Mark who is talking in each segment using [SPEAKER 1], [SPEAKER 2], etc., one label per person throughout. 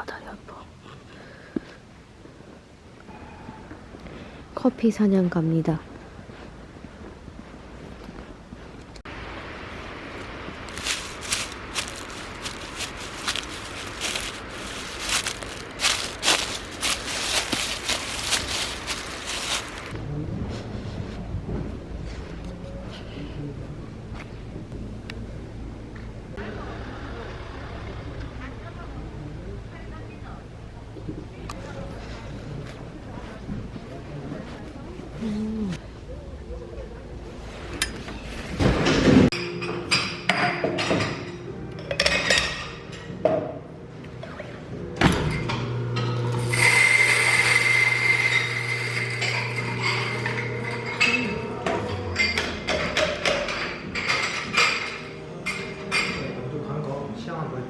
[SPEAKER 1] 다리 아파. 커피 사냥 갑니다.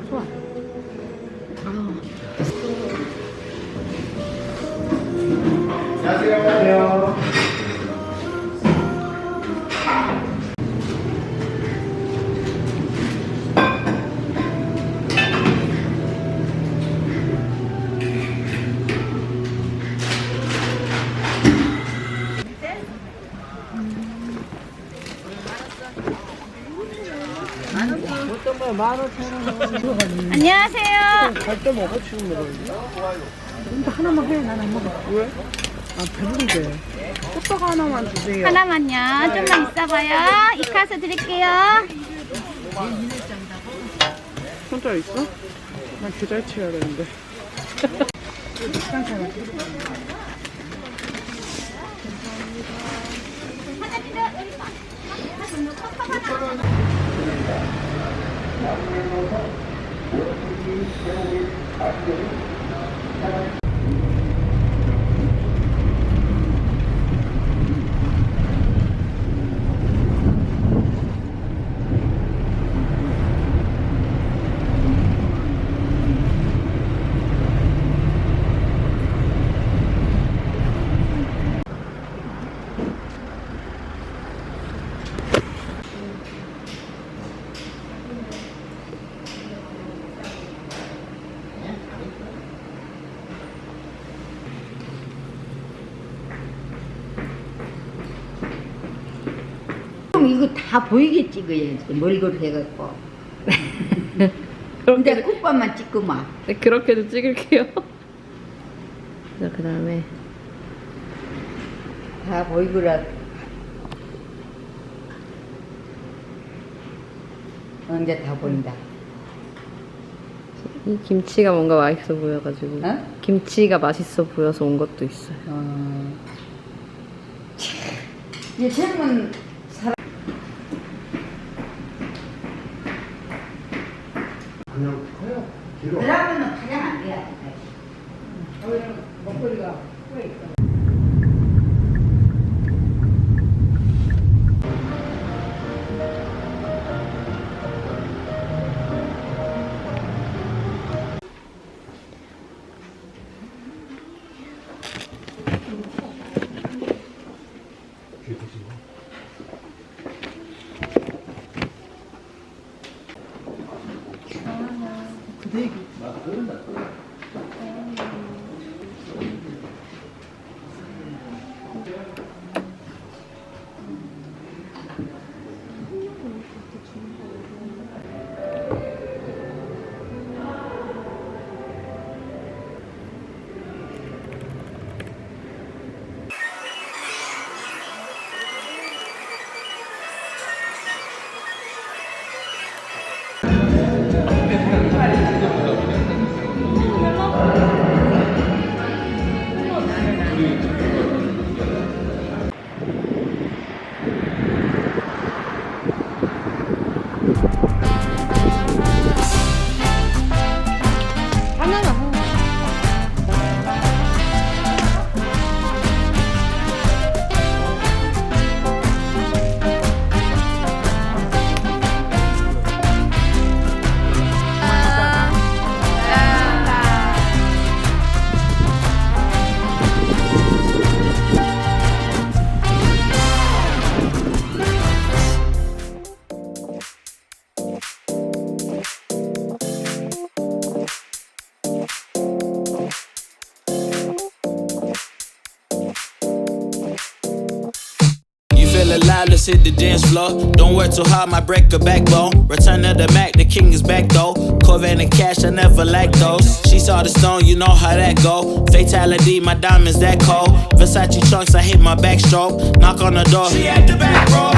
[SPEAKER 1] 좋아.
[SPEAKER 2] 안녕하세요.
[SPEAKER 3] 안녕하세요.
[SPEAKER 2] 갈때 먹어 지금 먹어. 근데 하나만 해. 난 안 먹어. 왜? 아 배부른데. 호떡 하나만 주세요.
[SPEAKER 3] 하나만요. 좀만 있어봐요. 이카스 드릴게요.
[SPEAKER 2] 혼자 있어? 난 계좌 치워야 되는데.
[SPEAKER 4] 이거 다 보이게 찍어야지. 멀거로 해갖고. 근데 국밥만 찍고 막.
[SPEAKER 1] 네, 그렇게도 찍을게요. 그 다음에
[SPEAKER 4] 다 보이고라. 이제 다 보인다.
[SPEAKER 1] 이 김치가 뭔가 맛있어 보여가지고
[SPEAKER 4] 어?
[SPEAKER 1] 김치가 맛있어 보여서 온 것도 있어요.
[SPEAKER 4] 이제 젊은 사람.
[SPEAKER 2] 그냥 커요. 길어.
[SPEAKER 4] 그러면은 가장 안 돼야 돼.
[SPEAKER 2] 먹거리가 꽤 있어.
[SPEAKER 5] alive, let's hit the dance floor. Don't work too hard, might break a backbone. Return of the Mac, the king is back though. Corvette and cash, I never like those. She saw the stone, you know how that go. Fatality, my diamonds that cold. Versace trunks, I hit my backstroke. Knock on the door, she at the back, bro.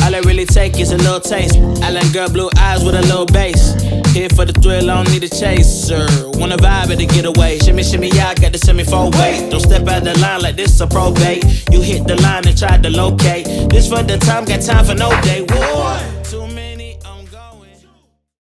[SPEAKER 5] All I really take is a little taste. Island girl, blue eyes with a little bass. Here for the thrill, I don't need a chaser. Wanna vibe at the getaway. Shimmy, shimmy, yeah, I got the semi-four way. Don't step out the line like this a probate. You hit the line and try to locate. This for the time, got time for no day. War.